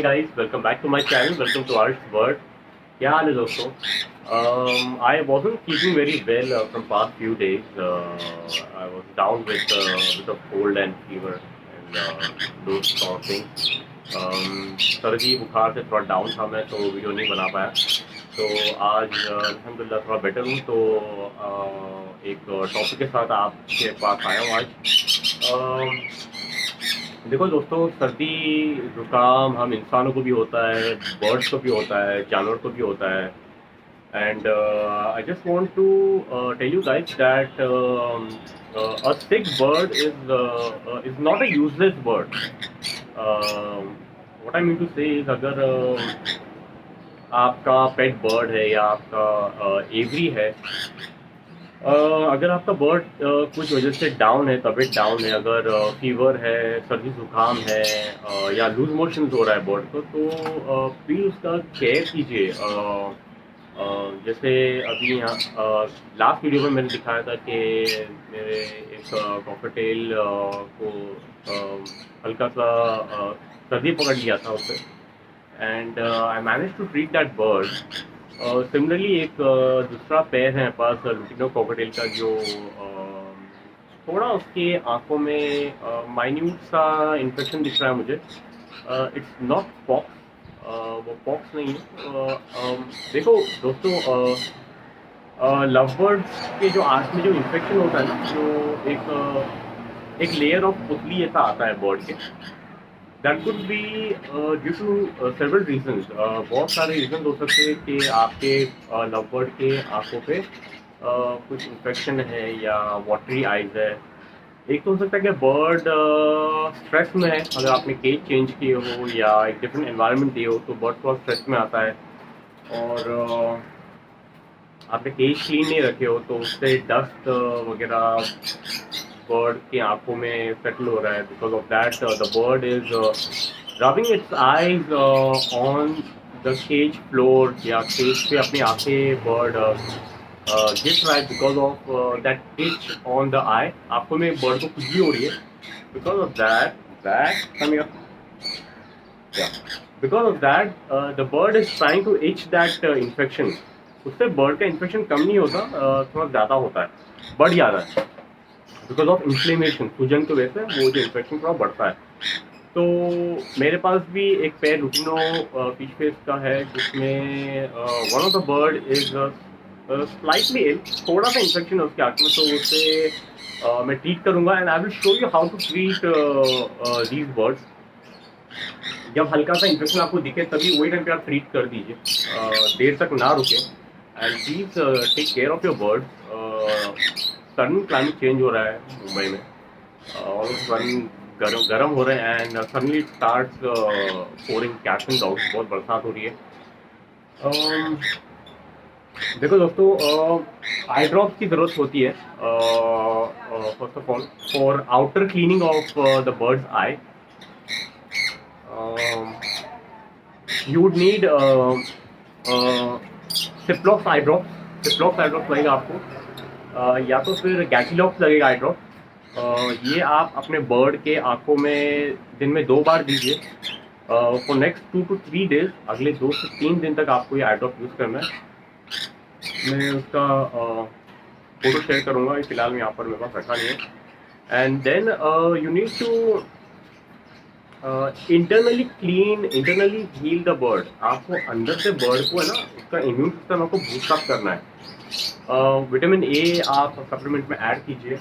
Hi guys, welcome back to my channel. Welcome to Arsh World. क्या हाल है दोस्तों? I wasn't keeping very well from past few days. I was down with a cold and fever and those sort of things. सर्दी बुखार से थोड़ा down था मैं, तो वीडियो नहीं बना पाया. तो आज अल्हम्दुलिल्लाह थोड़ा बेटर हूँ. तो एक टॉपिक के साथ आपके पास आया हूँ आज. देखो दोस्तों, सर्दी जुकाम हम इंसानों को भी होता है, बर्ड्स को भी होता है, जानवर को भी होता है. And I just want to tell you guys that a sick bird is not a useless bird. What I mean to say is, अगर आपका पेट बर्ड है या आपका एवरी है, अगर आपका बर्ड कुछ वजह से डाउन है, तबीयत डाउन है, अगर फीवर है, सर्दी जुकाम है, या लूज मोशन हो रहा है बर्ड को, तो प्लीज़ उसका केयर कीजिए. जैसे अभी यहाँ लास्ट वीडियो में मैंने दिखाया था कि मेरे एक कॉकटेल को हल्का सा सर्दी पकड़ लिया था उससे. And I manage to treat that bird. Similarly एक दूसरा पेयर है पास लुटिनो कॉकटेल का, जो थोड़ा उसके आंखों में माइन्यूट सा इन्फेक्शन दिख रहा है मुझे. इट्स नॉट पॉक्स, वो पॉक्स नहीं है. देखो दोस्तों, लव बर्ड्स के जो आंख में जो इन्फेक्शन होता है ना, जो एक लेयर ऑफ पुतली ऐसा आता है बर्ड के. That could be due to several reasons. बहुत सारे रीजन हो सकते हैं कि आपके लव बर्ड के आंखों पे कुछ इन्फेक्शन है या वाटरी आइज है. एक तो हो सकता है कि बर्ड स्ट्रेस में है, अगर आपने केज चेंज किए हो या एक डिफरेंट एनवायरनमेंट दिए हो, तो बर्ड थोड़ा स्ट्रेस में आता है. और आपने केज क्लीन नहीं रखे हो, तो उससे डस्ट वगैरह बर्ड की आंखों में सेटल हो रहा है. Because of that the bird is rubbing its eyes on the cage floor, या केज पे अपनी आंखें बर्ड गिर रहा है. Because of that itch on the eye, आंखों में बर्ड को खुजली हो रही है. Because of that the bird is trying to itch that infection. उससे बर्ड का इन्फेक्शन कम नहीं होता, थोड़ा ज़्यादा होता है, बढ़ जाता है. बिकॉज ऑफ इन्फ्लेमेशन, सूजन की वजह से वो जो इन्फेक्शन थोड़ा बढ़ता है. तो मेरे पास भी एक पेयर लुटिनो फिश फेस का है, जिसमें one of the bird is slightly ill. थोड़ा सा इन्फेक्शन है उसके आँख में, तो उससे मैं ट्रीट करूँगा. And I will show you how to treat these birds. जब हल्का सा इन्फेक्शन आपको दिखे, तभी वही टाइम पे आप ट्रीट कर दीजिए, देर तक ना रुके. And please take care of your bird. Sudden climate change हो रहा है मुंबई में, ऑल ऑफ सडन गर्म हो रहे हैं. And suddenly starts pouring cats and dogs. बहुत बरसात हो रही है. देखो दोस्तों, आई ड्रॉप्स की ज़रूरत होती है first of all for outer cleaning of the birds I. You would need Ciplox I drop. Ciplox I drop लगेगा आपको, या तो फिर गैटिलॉक्स लगेगा आई ड्रॉप. ये आप अपने बर्ड के आंखों में दिन में 2 बार दीजिए फॉर नेक्स्ट 2 to 3 डेज. अगले 2 से 3 दिन तक आपको ये आई ड्रॉप यूज़ करना है. मैं उसका फोटो शेयर करूँगा, फिलहाल यहाँ पर मेरे पास रखा नहीं है. And then you need to internally heal the bird. आपको अंदर से बर्ड को है ना, उसका इम्यून सिस्टम आपको बूस्ट अप करना है. विटामिन ए आप सप्लीमेंट में ऐड कीजिए.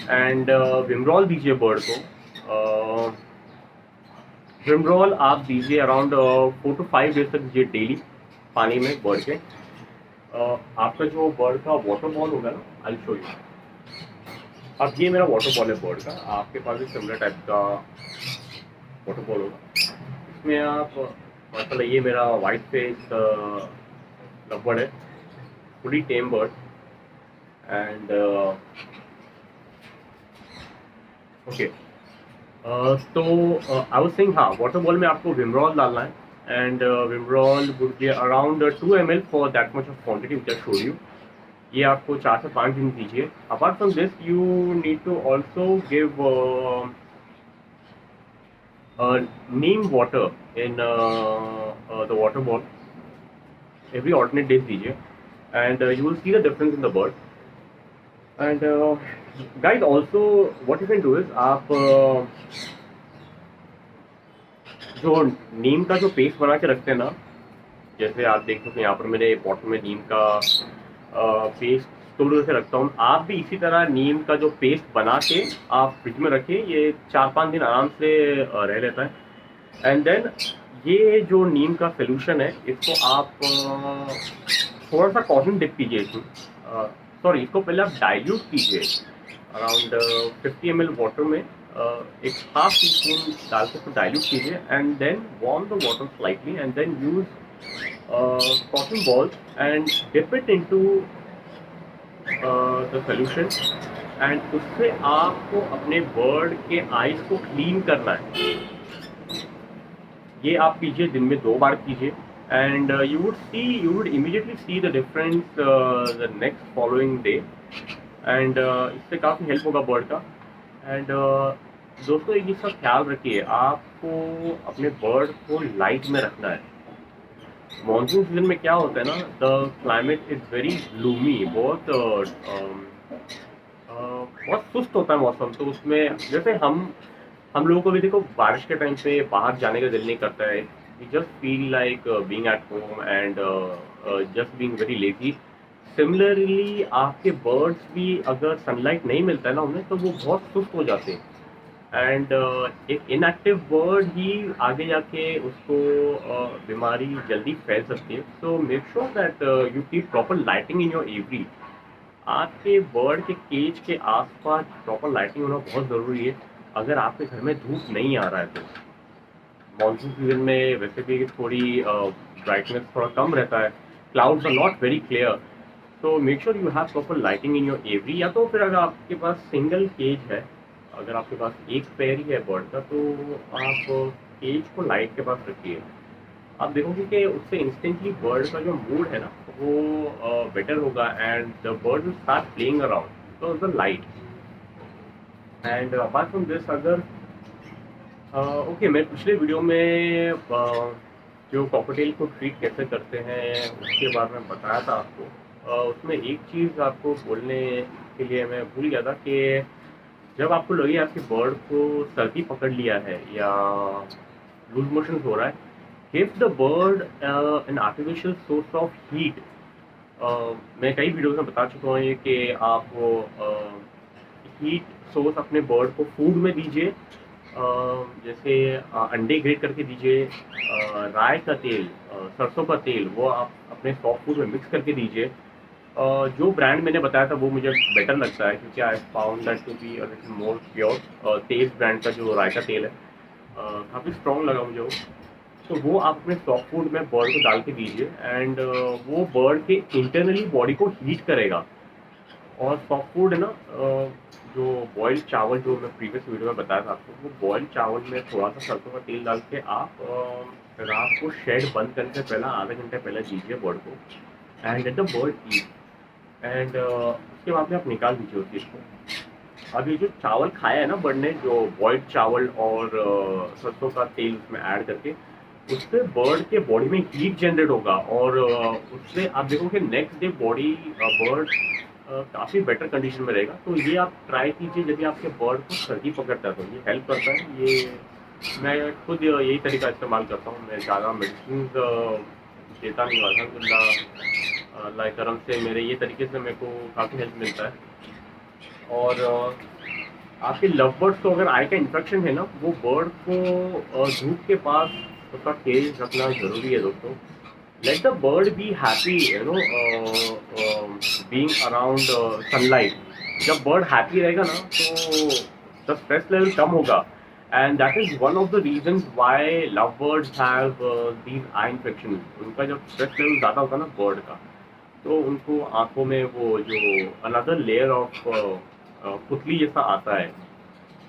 एंड विमरॉल दीजिए बर्ड को. विमरॉल आप दीजिए अराउंड 4 to 5 डेज तक दीजिए डेली पानी में बर्ड के. आपका जो बर्ड का वाटर बॉल होगा ना, आई विल शो यू. अब ये मेरा वाटर बॉल है बर्ड का. आपके पास भी सिमिलर टाइप का वाटर बॉल होगा. इसमें आप मतलब, ये मेरा वाइट फेस लवबर्ड है, fully tame bird. And okay, तो आई वाज सेइंग, हाँ, वाटर बॉल में आपको विमरॉल डालना है. And Vimeral would be around 2 ml for that much of quantity which I showed you. ये आपको 4 से 5 दिन दीजिए. Apart from this, you need to also give neem water in the water ball every alternate days दीजिए, and you will see the difference in the bird. And guys, also what you can do is आप जो नीम का जो paste बना के रखते हैं ना, जैसे आप देख सकते हैं यहाँ पर मैंने बॉटल में नीम का पेस्ट स्टोर करके रखता हूँ। आप भी इसी तरह नीम का जो पेस्ट बना के आप फ्रिज में रखिए, ये 4-5 दिन आराम से रह लेता है। एंड देन ये जो नीम का सोल्यूशन है, इसको आप थोड़ा सा कॉटन डिप कीजिए इसमें, सॉरी इसको पहले आप डाइल्यूट कीजिए अराउंड 50 ml वाटर में, एक हाफ टी स्पून डाल के उसको डाइल्यूट कीजिए, and then warm the water slightly, and then use cotton balls and dip it into the solution, and उससे आपको अपने बर्ड के आइज को क्लीन करना है। ये आप कीजिए, दिन में 2 बार कीजिए, and you would immediately see the difference the next following day, and इससे काफ़ी हेल्प होगा बर्ड का। एंड दोस्तों एक चीज़ का ख्याल रखिए, आपको अपने बर्ड को लाइट में रखना है। मॉनसून सीजन में क्या होता है ना, the climate is very gloomy, बहुत सुस्त होता है मौसम। तो उसमें जैसे हम लोगों को भी देखो, बारिश के टाइम पे बाहर जाने का दिल नहीं करता है, we just feel like being at home and just being very lazy. Similarly आपके बर्ड्स भी अगर सनलाइट नहीं मिलता है ना उन्हें, तो वो बहुत सुस्त हो जाते हैं, एंड एक इनएक्टिव बर्ड ही आगे जाके उसको बीमारी जल्दी फैल सकती है। सो make sure that you keep proper lighting in your every. आपके बर्ड के केज के आसपास प्रॉपर लाइटिंग होना बहुत ज़रूरी है। अगर आपके घर में धूप नहीं आ रहा है तो मानसून सीजन में वैसे भी थोड़ी ब्राइटनेस थोड़ा कम रहता है, clouds are not very clear, so make sure you have proper lighting in your aviary. या तो फिर अगर आपके पास सिंगल केज है, अगर आपके पास एक पैर ही है बर्ड का, तो आप केज को लाइट के पास रखिए। आप देखोगे कि उससे इंस्टेंटली बर्ड का जो मूड है ना वो बेटर होगा, and the bird will start playing around to the light. And apart from this, अगर ओके मैं पिछले वीडियो में जो कॉकटेल को ट्रीट कैसे करते हैं उसके बारे में बताया था आपको। उसमें एक चीज़ आपको बोलने के लिए मैं भूल गया था कि जब आपको लगे आपके बर्ड को सर्दी पकड़ लिया है या लूज मोशन हो रहा है, give the bird an artificial source of heat. मैं कई वीडियोस में बता चुका हूँ कि आप हीट सोर्स अपने बर्ड को फूड में दीजिए, जैसे अंडे ग्रेट करके दीजिए, राई का तेल, सरसों का तेल, वो आप अपने सॉफ्ट फूड में मिक्स करके दीजिए। जो ब्रांड मैंने बताया था वो मुझे बेटर लगता है, क्योंकि I found that to be a little more pure. Tej brand का जो रायता तेल है काफ़ी स्ट्रॉन्ग लगा मुझे वो। तो वो आप अपने सॉफ्ट फूड में बर्ड को डाल के दीजिए, एंड वो बर्ड के इंटरनली बॉडी को हीट करेगा। और सॉफ्ट फूड है ना, जो बॉइल्ड चावल जो मैं प्रीवियस वीडियो में बताया था आपको, वो बॉइल्ड चावल में थोड़ा सा सरसों का तेल डाल के आप रात को शेड बंद करने से पहले आधे घंटे पहले दीजिए बर्ड को, and let the bird eat. And उसके बाद में आप निकाल दीजिए उस चीज़ को। अब ये जो चावल खाया है ना बर्ड ने, जो बॉइल्ड चावल और सरसों का तेल उसमें ऐड करके, उससे बर्ड के बॉडी में हीट जनरेट होगा, और उससे आप देखोगे नेक्स्ट डे बॉडी बर्ड काफ़ी बेटर कंडीशन में रहेगा। तो ये आप ट्राई कीजिए जब भी आपके बर्ड को सर्दी पकड़ता है, तो ये हेल्प करता है। ये मैं खुद यही तरीका इस्तेमाल करता हूँ, मैं ज़्यादा मेडिसिन देता नहीं हुआ था, अल्लाह करम से मेरे ये तरीके से मेरे को काफ़ी हेल्प मिलता है। और आपके लव बर्ड्स को अगर आई का इन्फेक्शन है ना, वो बर्ड को धूप के पास उसका केज रखना ज़रूरी है दोस्तों। Let the bird be happy, you know, being around sunlight. जब बर्ड हैप्पी रहेगा ना तो द स्ट्रेस लेवल कम होगा, and that is one of the reasons why love birds have these eye infection. उनका जब स्ट्रेस लेवल ज़्यादा होता है ना बर्ड का, तो उनको आंखों में वो जो अनदर लेयर ऑफ पुतली जैसा आता है।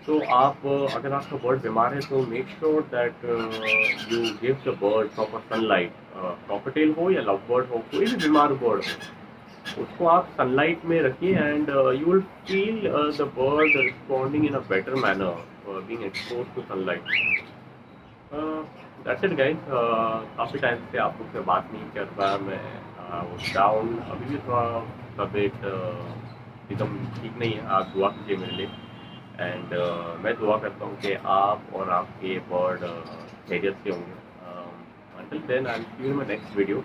तो आप अगर आपका बर्ड बीमार है तो make sure that you give the bird proper sunlight. Cocktail हो या लव बर्ड हो, कोई भी बीमार बर्ड हो, उसको आप सनलाइट में रखिए, and you will feel the bird responding in a better manner being expose to sunlight. That's it guys. काफ़ी टाइम से आप लोग से बात नहीं कर पाया मैं। वो डाउन अभी भी थोड़ा तबीयत एकदम ठीक नहीं है। आप दुआ कीजिए मेरे लिए। एंड मैं दुआ करता हूँ कि आप और आपके बर्ड खैरियत से होंगे। Until then I will see you in my next video.